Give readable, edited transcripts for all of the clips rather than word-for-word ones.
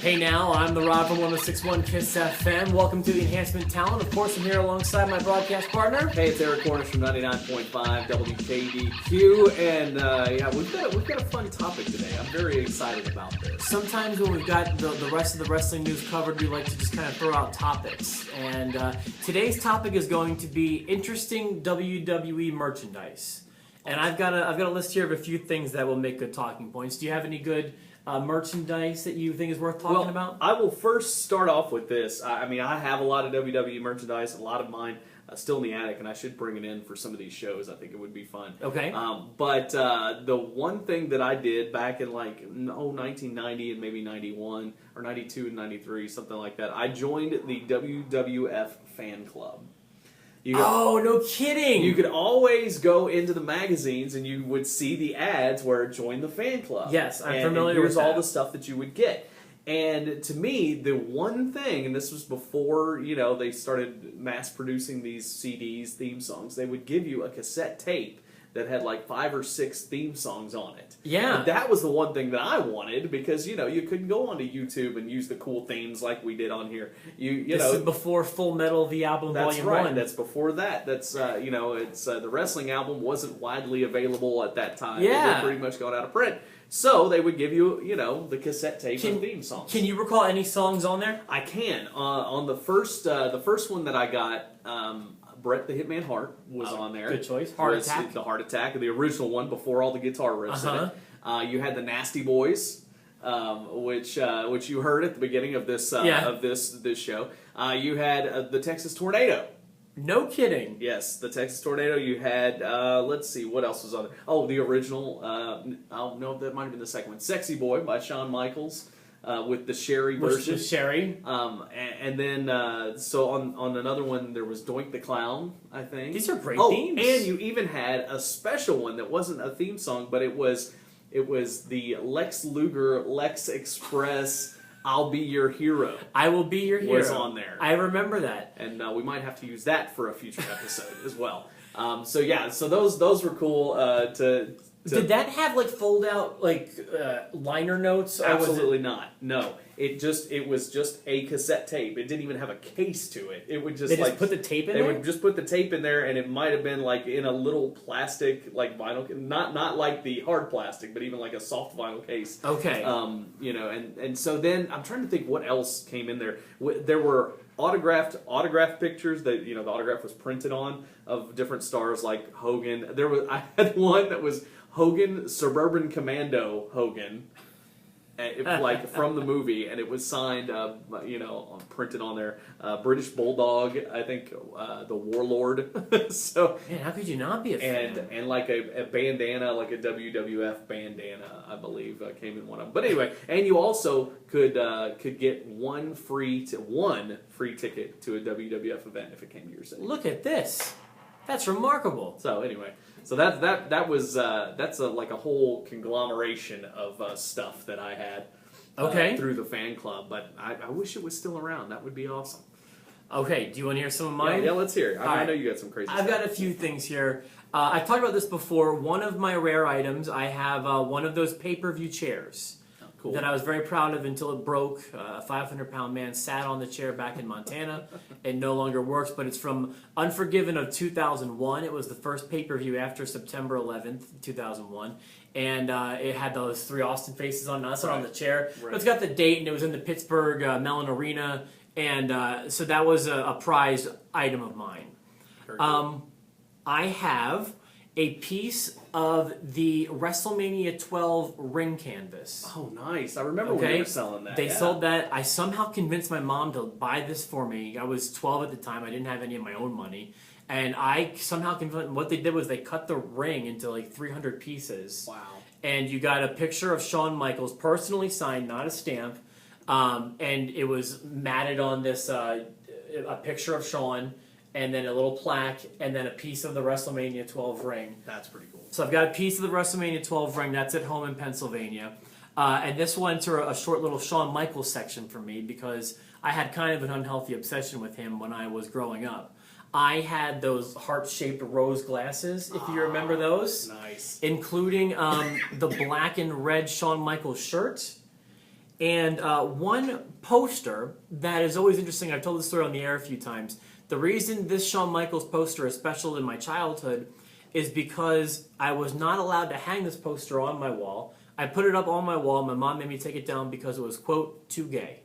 Hey now, I'm the Rob from 106.1 KISS FM. Welcome to the Enhancement Talent. Of course, I'm here alongside my broadcast partner. Hey, it's Eric Cornish from 99.5 WKDQ, and we've got a fun topic today. I'm very excited about this. Sometimes when we've got the rest of the wrestling news covered, we like to just kind of throw out topics. And today's topic is going to be interesting WWE merchandise. And I've got a list here of a few things that will make good talking points. Do you have any good merchandise that you think is worth talking about? I will first start off with this. I have a lot of WWE merchandise, a lot of mine still in the attic, and I should bring it in for some of these shows. I think it would be fun. Okay. But the one thing that I did back in 1990 and maybe 91, or 92 and 93, something like that, I joined the WWF fan club. No kidding! You could always go into the magazines and you would see the ads where join the fan club. Yes, I'm familiar and with here's that. all the stuff that you would get. And to me, the one thing, and this was before they started mass producing these CDs, theme songs, they would give you a cassette tape that had like 5 or 6 theme songs on it. Yeah. And that was the one thing that I wanted because, you couldn't go onto YouTube and use the cool themes like we did on here. This is before Full Metal, the album, That's Volume right. 1. That's before that. That's, it's the wrestling album wasn't widely available at that time. Yeah. It had pretty much gone out of print. So they would give you, the cassette tape and theme songs. Can you recall any songs on there? I can. On the first one that I got, Bret the Hitman Hart was on there. Good choice. Heart Attack. The Heart Attack, the original one before all the guitar riffs in it. You had the Nasty Boys, which you heard at the beginning of this this show. You had the Texas Tornado. No kidding. Yes, the Texas Tornado. You had, let's see, what else was on there? Oh, the original, no, that might have been the second one. Sexy Boy by Shawn Michaels. With the Sherry version. With Sherry. And then, so on another one, there was Doink the Clown, I think. These are great themes. And you even had a special one that wasn't a theme song, but it was the Lex Luger, Lex Express, I'll Be Your Hero. I Will Be Your Hero. Was on there. I remember that. And we might have to use that for a future episode as well. So those were cool Did that have fold out liner notes? Absolutely not. No, it was just a cassette tape. It didn't even have a case to it. It would just put the tape in there. They would just put the tape in there, and it might have been in a little plastic vinyl, not like the hard plastic, but even like a soft vinyl case. Okay. And so then I'm trying to think what else came in there. There were autographed pictures that the autograph was printed on of different stars like Hogan. I had one that was Hogan, Suburban Commando Hogan, from the movie, and it was signed, printed on there. British Bulldog, I think, the Warlord. So, man, how could you not be a fan? And like a bandana, like a WWF bandana, I believe, came in one of them. But anyway, and you also could get one free ticket to a WWF event if it came to your city. Look at this. That's remarkable. So anyway, that was that's a whole conglomeration of stuff that I had through the fan club. But I wish it was still around. That would be awesome. Okay, do you want to hear some of mine? Yeah, let's hear it. I right. know you got some crazy. I've got a few things here. I've talked about this before. One of my rare items, I have one of those pay-per-view chairs. Cool. That I was very proud of until it broke. A 500-pound man sat on the chair back in Montana. It no longer works, but it's from Unforgiven of 2001. It was the first pay-per-view after September 11th, 2001. And it had those 3 Austin faces on it. I sat on the chair. Right. But it's got the date, and it was in the Pittsburgh Mellon Arena. And so that was a prized item of mine. I have a piece of the WrestleMania 12 ring canvas. Oh, nice. I remember when they were selling that. They sold that. I somehow convinced my mom to buy this for me. I was 12 at the time. I didn't have any of my own money. And I somehow convinced, what they did was they cut the ring into 300 pieces. Wow. And you got a picture of Shawn Michaels, personally signed, not a stamp. And it was matted on this, a picture of Shawn, and then a little plaque, and then a piece of the WrestleMania 12 ring. That's pretty cool. So I've got a piece of the WrestleMania 12 ring. That's at home in Pennsylvania. And this went to a short little Shawn Michaels section for me because I had kind of an unhealthy obsession with him when I was growing up. I had those heart-shaped rose glasses, if you remember those. Nice. Including the black and red Shawn Michaels shirt. And one poster that is always interesting, I've told this story on the air a few times. The reason this Shawn Michaels poster is special in my childhood is because I was not allowed to hang this poster on my wall. I put it up on my wall. My mom made me take it down because it was, quote, too gay.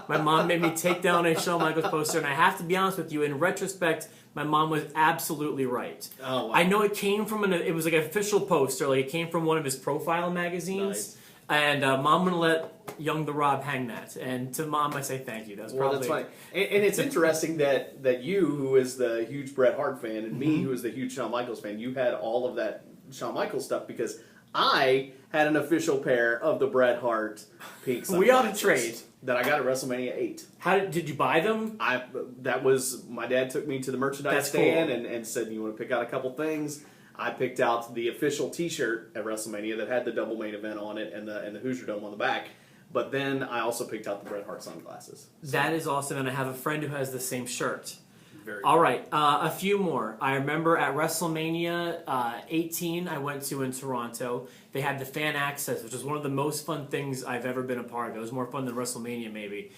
My mom made me take down a Shawn Michaels poster, and I have to be honest with you, in retrospect, my mom was absolutely right. Oh, wow. I know it came from it was like an official poster, like it came from one of his profile magazines. Nice. And Mom wouldn't let Young the Rob hang that. And to Mom, I say thank you. That's probably... That's funny. And it's interesting that you, who is the huge Bret Hart fan, and me, who is the huge Shawn Michaels fan, you had all of that Shawn Michaels stuff, because I had an official pair of the Bret Hart pink sunglasses. We ought to trade. That I got at WrestleMania 8. How did you buy them? My dad took me to the merchandise That's stand cool. and said, you want to pick out a couple things? I picked out the official T-shirt at WrestleMania that had the double main event on it and the Hoosier Dome on the back. But then I also picked out the Bret Hart sunglasses. So, That is awesome, and I have a friend who has the same shirt. very All right, a few more. I remember at WrestleMania 18, I went to in Toronto. They had the fan access, which was one of the most fun things I've ever been a part of. It was more fun than WrestleMania, maybe.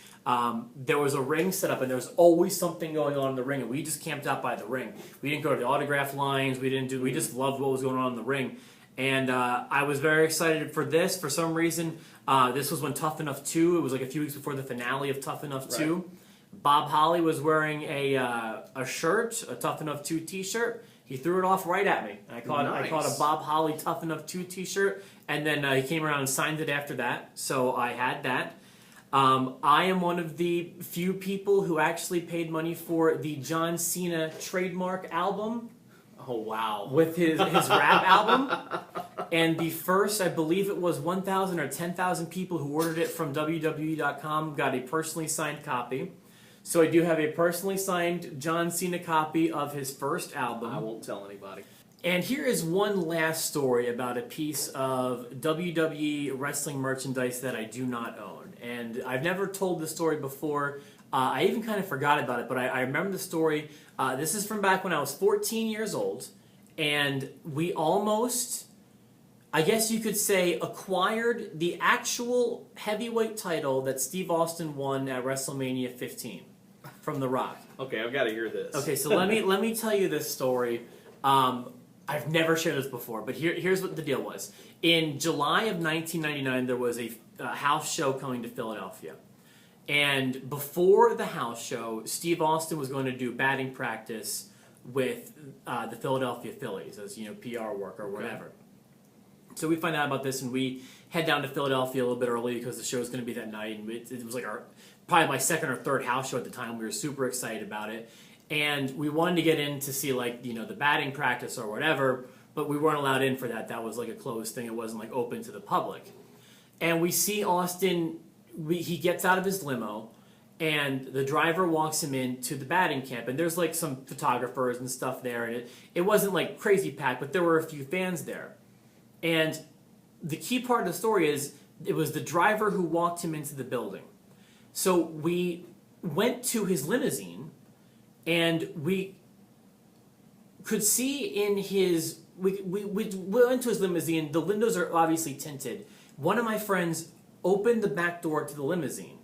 There was a ring set up, and there was always something going on in the ring, and we just camped out by the ring. We didn't go to the autograph lines. We just loved what was going on in the ring. And I was very excited for this. For some reason, this was when Tough Enough 2, it was like a few weeks before the finale of Tough Enough 2. Right. Bob Holly was wearing a shirt, a Tough Enough 2 t-shirt. He threw it off right at me. I caught a Bob Holly Tough Enough 2 t-shirt, and then he came around and signed it after that, so I had that. I am one of the few people who actually paid money for the John Cena trademark album. Oh, wow. With his rap album. And the first, I believe it was 1,000 or 10,000 people who ordered it from WWE.com got a personally signed copy. So I do have a personally signed John Cena copy of his first album. I won't tell anybody. And here is one last story about a piece of WWE wrestling merchandise that I do not own. And I've never told this story before. I even kind of forgot about it, but I remember the story. This is from back when I was 14 years old. And we almost, I guess you could say, acquired the actual heavyweight title that Steve Austin won at WrestleMania 15 from The Rock. Okay, I've got to hear this. Okay, so let me tell you this story. I've never shared this before, but here's what the deal was. In July of 1999, there was a house show coming to Philadelphia. And before the house show, Steve Austin was going to do batting practice with the Philadelphia Phillies as, PR work or whatever. So we find out about this, and we head down to Philadelphia a little bit early because the show was going to be that night. And it was like probably my second or third house show at the time. We were super excited about it. And we wanted to get in to see, the batting practice or whatever, but we weren't allowed in for that. That was like a closed thing. It wasn't open to the public. And we see Austin, he gets out of his limo, and the driver walks him into the batting camp. And there's some photographers and stuff there. And it wasn't crazy packed, but there were a few fans there. And the key part of the story is it was the driver who walked him into the building. So we went to his limousine, and we could see in his... We went to his limousine. The windows are obviously tinted. One of my friends opened the back door to the limousine,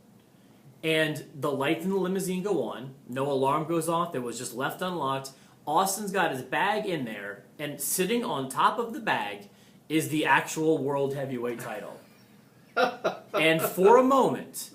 and the lights in the limousine go on. No alarm goes off. It was just left unlocked. Austin's got his bag in there, and sitting on top of the bag is the actual World Heavyweight title. And for a moment,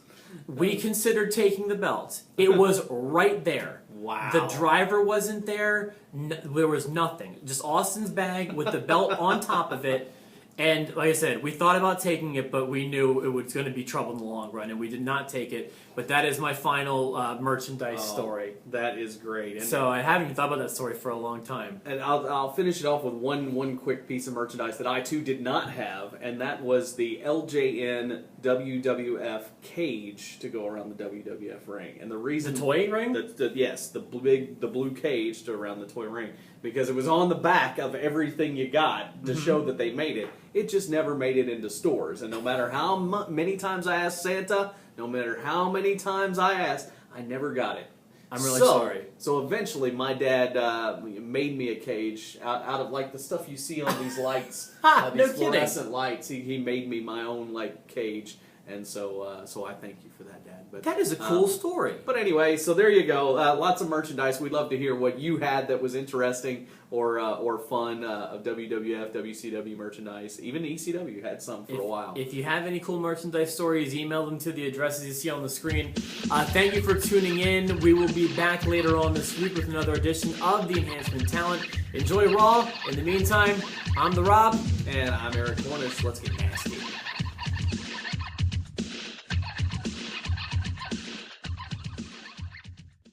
we considered taking the belt. It was right there. Wow. The driver wasn't there. There was nothing. Just Austin's bag with the belt on top of it. And like I said, we thought about taking it, but we knew it was going to be trouble in the long run, and we did not take it. But that is my final merchandise story. That is great. And so I haven't even thought about that story for a long time. And I'll finish it off with one quick piece of merchandise that I too did not have, and that was the LJN WWF cage to go around the WWF ring. And the reason The toy ring? Yes, the blue cage to around the toy ring, because it was on the back of everything you got to show that they made it. It just never made it into stores, and no matter how many times I asked Santa, no matter how many times I asked, I never got it. I'm really sorry. So eventually, my dad made me a cage out of like the stuff you see on these lights, these No fluorescent lights. He made me my own like cage, and so I thank you for that, Dad. But That is a cool story. But anyway, so there you go. Lots of merchandise. We'd love to hear what you had that was interesting or fun of WWF, WCW merchandise. Even ECW had some for a while. If you have any cool merchandise stories, email them to the addresses you see on the screen. Thank you for tuning in. We will be back later on this week with another edition of the Enhancement Talent. Enjoy Raw. In the meantime, I'm the Rob. And I'm Eric Cornish. Let's get nasty.